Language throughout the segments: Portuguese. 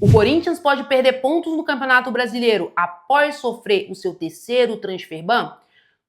O Corinthians pode perder pontos no Campeonato Brasileiro após sofrer o seu terceiro transfer ban?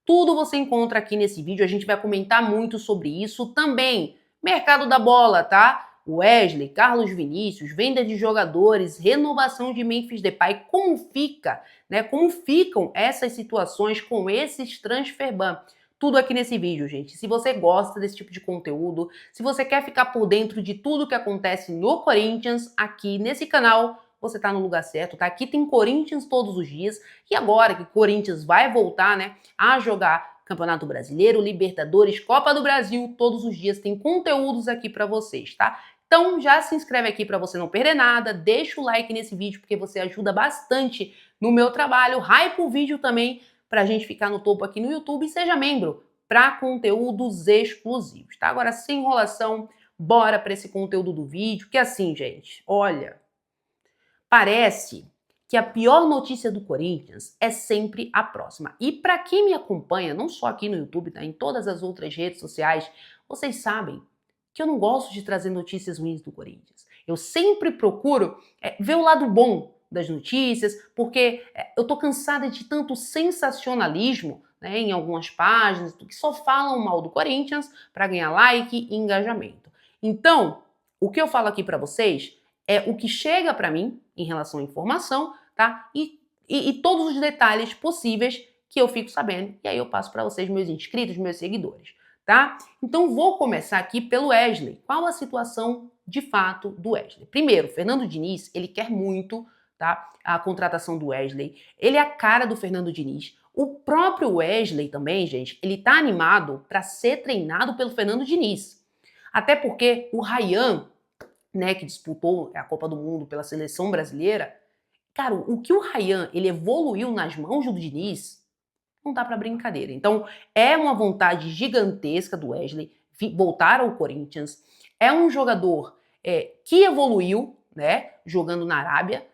Tudo você encontra aqui nesse vídeo, a gente vai comentar muito sobre isso também. Mercado da bola, tá? Wesley, Carlos Vinícius, venda de jogadores, renovação de Memphis Depay, como fica, né? Como ficam essas situações com esses transfer ban? Tudo aqui nesse vídeo, gente. Se você gosta desse tipo de conteúdo, se você quer ficar por dentro de tudo que acontece no Corinthians, aqui nesse canal, você tá no lugar certo, tá? Aqui tem Corinthians todos os dias. E agora que o Corinthians vai voltar, né, a jogar Campeonato Brasileiro, Libertadores, Copa do Brasil, todos os dias tem conteúdos aqui pra vocês, tá? Então já se inscreve aqui pra você não perder nada, deixa o like nesse vídeo porque você ajuda bastante no meu trabalho, hypa o vídeo também pra gente ficar no topo aqui no YouTube e seja membro para conteúdos exclusivos, tá? Agora, sem enrolação, bora para esse conteúdo do vídeo, que assim, gente, olha, parece que a pior notícia do Corinthians é sempre a próxima. E para quem me acompanha, não só aqui no YouTube, tá? Em todas as outras redes sociais, vocês sabem que eu não gosto de trazer notícias ruins do Corinthians. Eu sempre procuro ver o lado bom das notícias, porque eu tô cansada de tanto sensacionalismo, né, em algumas páginas que só falam mal do Corinthians para ganhar like e engajamento. Então, o que eu falo aqui para vocês é o que chega para mim em relação à informação, tá? E todos os detalhes possíveis que eu fico sabendo. E aí eu passo para vocês, meus inscritos, meus seguidores, tá? Então vou começar aqui pelo Wesley. Qual a situação de fato do Wesley? Primeiro, Fernando Diniz, ele quer muito, tá, a contratação do Wesley. Ele é a cara do Fernando Diniz. O próprio Wesley também, gente, ele tá animado para ser treinado pelo Fernando Diniz. Até porque o Ryan, né, que disputou a Copa do Mundo pela seleção brasileira, cara, o que o Ryan ele evoluiu nas mãos do Diniz, não dá para brincadeira. Então, é uma vontade gigantesca do Wesley voltar ao Corinthians. É um jogador que evoluiu, né, jogando na Arábia.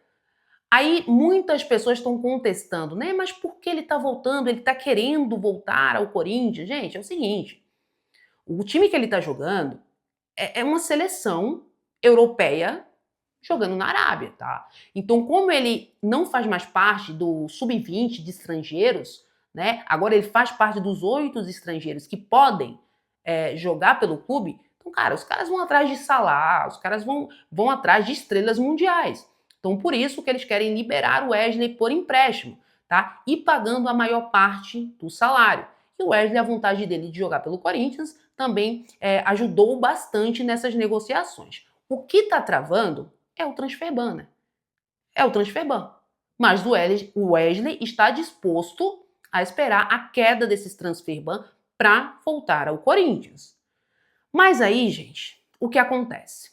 Aí muitas pessoas estão contestando, né, mas por que ele tá voltando? Ele tá querendo voltar ao Corinthians? Gente, é o seguinte, o time que ele tá jogando é uma seleção europeia jogando na Arábia, tá? Então, como ele não faz mais parte do sub-20 de estrangeiros, né? Agora ele faz parte dos 8 estrangeiros que podem jogar pelo clube. Então, cara, os caras vão atrás de Salah, os caras vão atrás de estrelas mundiais. Então, por isso que eles querem liberar o Wesley por empréstimo, tá? E pagando a maior parte do salário. E o Wesley, a vontade dele de jogar pelo Corinthians, também ajudou bastante nessas negociações. O que está travando é o transfer ban, né? É o transfer ban. Mas o Wesley está disposto a esperar a queda desses transfer ban para voltar ao Corinthians. Mas aí, gente, o que acontece?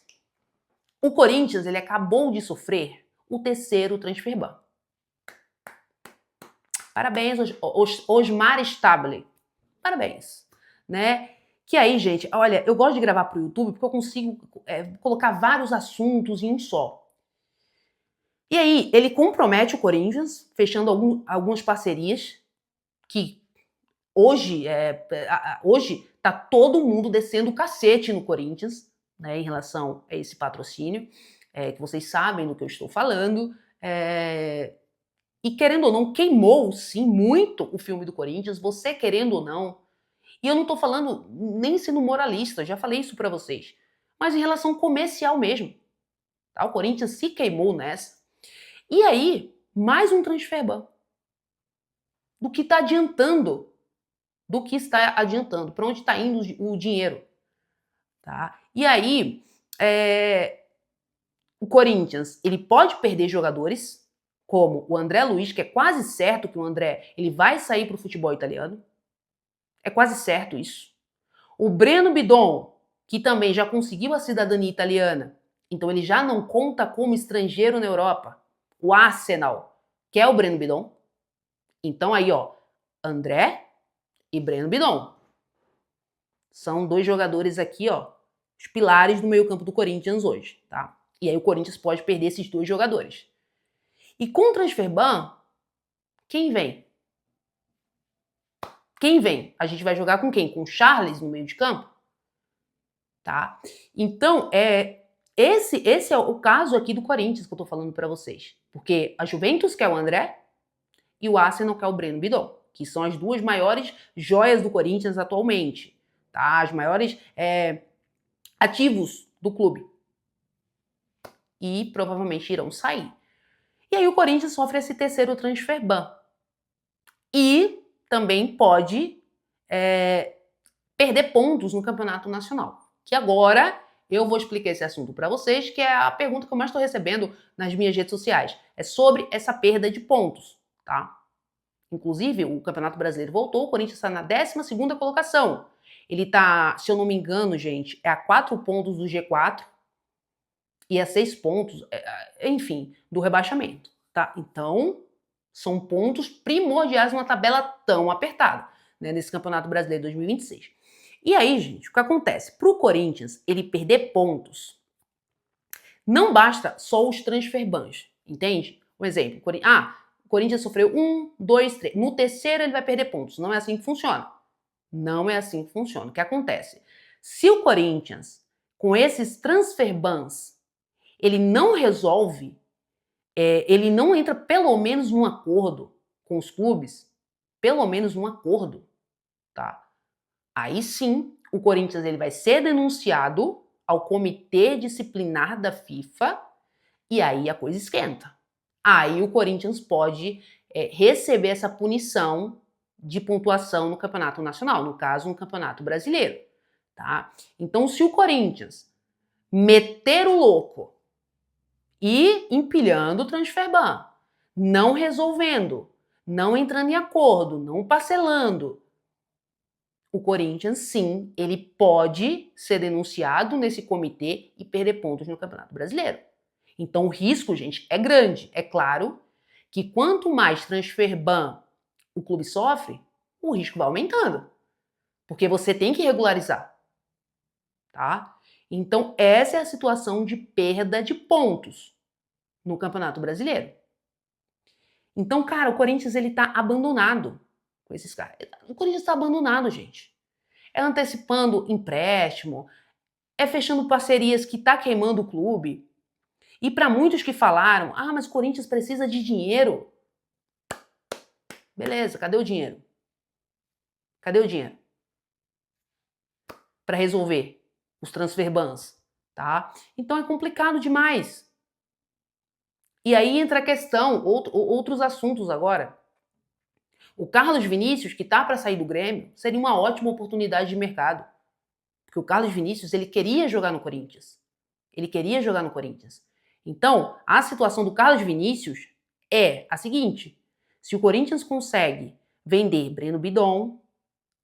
O Corinthians ele acabou de sofrer o terceiro transfer ban. Parabéns, Osmar Stable. Parabéns, né? Que aí, gente, olha, eu gosto de gravar pro YouTube porque eu consigo colocar vários assuntos em um só. E aí, ele compromete o Corinthians, fechando algumas parcerias que hoje hoje tá todo mundo descendo o cacete no Corinthians, né, em relação a esse patrocínio, que vocês sabem do que eu estou falando. E querendo ou não, queimou sim muito o filme do Corinthians, você querendo ou não. E eu não tô falando nem sendo moralista, já falei isso pra vocês. Mas em relação comercial mesmo. Tá? O Corinthians se queimou nessa. E aí, mais um transfer ban. Do que está adiantando. Do que está adiantando. Para onde está indo o dinheiro. Tá? E aí, o Corinthians, ele pode perder jogadores, como o André Luiz, que é quase certo que o André ele vai sair para o futebol italiano. É quase certo isso. O Breno Bidon, que também já conseguiu a cidadania italiana, então ele já não conta como estrangeiro na Europa. O Arsenal, que é o Breno Bidon. Então aí, ó, André e Breno Bidon. São dois jogadores aqui, ó, os pilares do meio-campo do Corinthians hoje, tá? E aí o Corinthians pode perder esses dois jogadores. E com o transfer ban, quem vem? Quem vem? A gente vai jogar com quem? Com o Charles no meio de campo? Tá? Então, Esse é o caso aqui do Corinthians que eu tô falando para vocês. Porque a Juventus quer o André e o Arsenal quer o Breno Bidon, que são as duas maiores joias do Corinthians atualmente, tá? As maiores ativos do clube. E provavelmente irão sair. E aí o Corinthians sofre esse terceiro transfer ban. E também pode perder pontos no campeonato nacional. Que agora eu vou explicar esse assunto para vocês, que é a pergunta que eu mais estou recebendo nas minhas redes sociais. É sobre essa perda de pontos, tá? Inclusive, o Campeonato Brasileiro voltou, o Corinthians está na 12ª colocação. Ele tá, se eu não me engano, gente, é a 4 pontos do G4 e a 6 pontos, enfim, do rebaixamento, tá? Então, são pontos primordiais numa tabela tão apertada, né, nesse Campeonato Brasileiro 2026. E aí, gente, o que acontece? Para o Corinthians, ele perder pontos, não basta só os transfer bans, entende? Um exemplo, o Corinthians sofreu 1, 2, 3. No terceiro ele vai perder pontos. Não é assim que funciona. Não é assim que funciona. O que acontece? Se o Corinthians, com esses transfer bans, ele não resolve, ele não entra pelo menos num acordo com os clubes, pelo menos num acordo, tá? Aí sim, o Corinthians ele vai ser denunciado ao Comitê Disciplinar da FIFA e aí a coisa esquenta. Aí o Corinthians pode receber essa punição de pontuação no Campeonato Nacional, no caso, no Campeonato Brasileiro, tá? Então, se o Corinthians meter o louco e empilhando o transfer ban, não resolvendo, não entrando em acordo, não parcelando, o Corinthians, sim, ele pode ser denunciado nesse comitê e perder pontos no Campeonato Brasileiro. Então o risco, gente, é grande. É claro que quanto mais transfer ban o clube sofre, o risco vai aumentando. Porque você tem que regularizar, tá? Então essa é a situação de perda de pontos no Campeonato Brasileiro. Então, cara, o Corinthians ele tá abandonado com esses caras. O Corinthians tá abandonado, gente. É antecipando empréstimo, é fechando parcerias que tá queimando o clube. E para muitos que falaram, mas o Corinthians precisa de dinheiro. Beleza, cadê o dinheiro? Cadê o dinheiro? Para resolver os transfer bans, tá? Então é complicado demais. E aí entra a questão, outros assuntos agora. O Carlos Vinícius, que tá para sair do Grêmio, seria uma ótima oportunidade de mercado. Porque o Carlos Vinícius, ele queria jogar no Corinthians. Ele queria jogar no Corinthians. Então, a situação do Carlos Vinícius é a seguinte: se o Corinthians consegue vender Breno Bidon,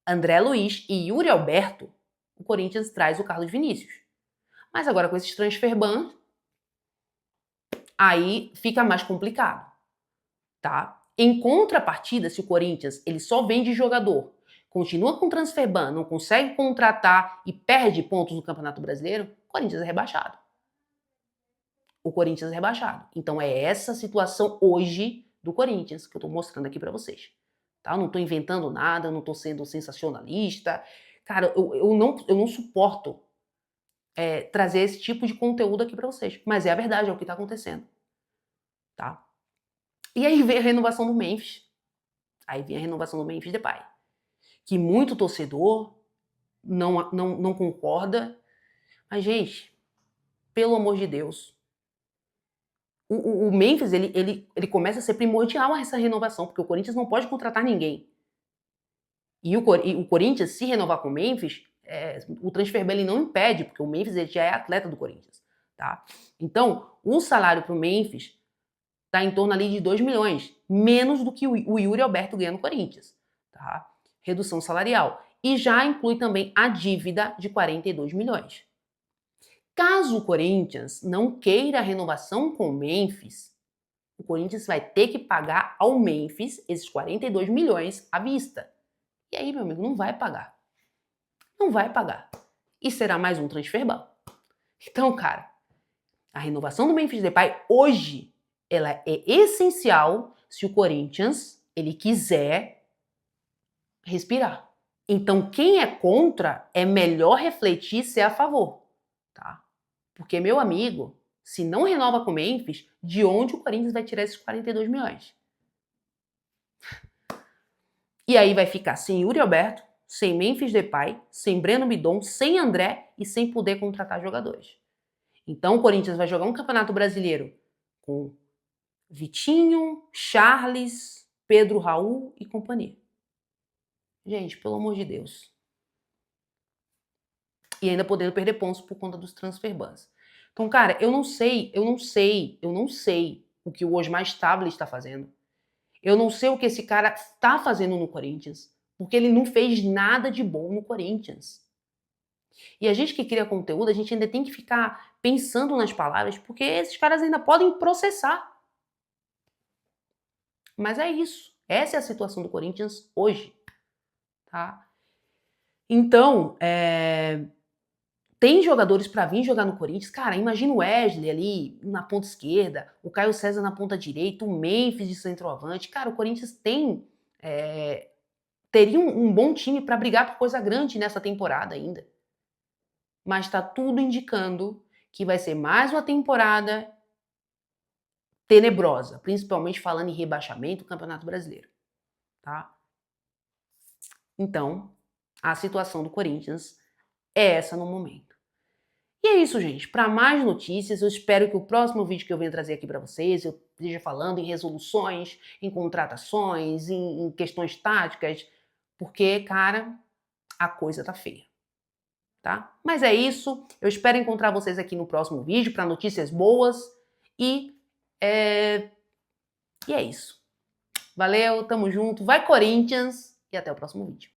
André Luiz e Yuri Alberto, o Corinthians traz o Carlos Vinícius. Mas agora com esses transfer bans, aí fica mais complicado, tá? Em contrapartida, se o Corinthians ele só vende jogador, continua com transfer ban, não consegue contratar e perde pontos no Campeonato Brasileiro, o Corinthians é rebaixado. O Corinthians é rebaixado. Então é essa situação hoje do Corinthians que eu tô mostrando aqui pra vocês. Tá? Eu não tô inventando nada, eu não tô sendo sensacionalista. Cara, eu não suporto trazer esse tipo de conteúdo aqui pra vocês. Mas é a verdade, é o que tá acontecendo. Tá? E aí vem a renovação do Memphis. Aí vem a renovação do Memphis Depay. Que muito torcedor não concorda. Mas, gente, pelo amor de Deus, o Memphis, ele começa a ser primordial essa renovação, porque o Corinthians não pode contratar ninguém. E o Corinthians, se renovar com o Memphis, o transfer ban ele não impede, porque o Memphis ele já é atleta do Corinthians. Tá? Então, o salário para o Memphis está em torno ali de 2 milhões, menos do que o Yuri Alberto ganha no Corinthians. Tá? Redução salarial. E já inclui também a dívida de 42 milhões. Caso o Corinthians não queira a renovação com o Memphis, o Corinthians vai ter que pagar ao Memphis esses 42 milhões à vista. E aí, meu amigo, não vai pagar. Não vai pagar. E será mais um transfer ban. Então, cara, a renovação do Memphis Depay hoje, ela é essencial se o Corinthians, ele quiser respirar. Então, quem é contra, é melhor refletir e ser a favor, tá? Porque, meu amigo, se não renova com o Memphis, de onde o Corinthians vai tirar esses 42 milhões? E aí vai ficar sem Yuri Alberto, sem Memphis Depay, sem Breno Bidon, sem André e sem poder contratar jogadores. Então o Corinthians vai jogar um campeonato brasileiro com Vitinho, Charles, Pedro Raul e companhia. Gente, pelo amor de Deus. E ainda podendo perder pontos por conta dos transfer bans. Então, cara, eu não sei o que o Osmar Stable está fazendo. Eu não sei o que esse cara está fazendo no Corinthians, porque ele não fez nada de bom no Corinthians. E a gente que cria conteúdo, a gente ainda tem que ficar pensando nas palavras, porque esses caras ainda podem processar. Mas é isso. Essa é a situação do Corinthians hoje, tá? Então, tem jogadores para vir jogar no Corinthians. Cara, imagina o Wesley ali na ponta esquerda, o Caio César na ponta direita, o Memphis de centroavante. Cara, o Corinthians teria um bom time para brigar por coisa grande nessa temporada ainda. Mas está tudo indicando que vai ser mais uma temporada tenebrosa, principalmente falando em rebaixamento do Campeonato Brasileiro, tá? Então, a situação do Corinthians é essa no momento. E é isso, gente. Para mais notícias, eu espero que o próximo vídeo que eu venha trazer aqui para vocês, eu esteja falando em resoluções, em contratações, em questões táticas, porque, cara, a coisa tá feia, tá? Mas é isso. Eu espero encontrar vocês aqui no próximo vídeo para notícias boas e é isso. Valeu, tamo junto. Vai Corinthians e até o próximo vídeo.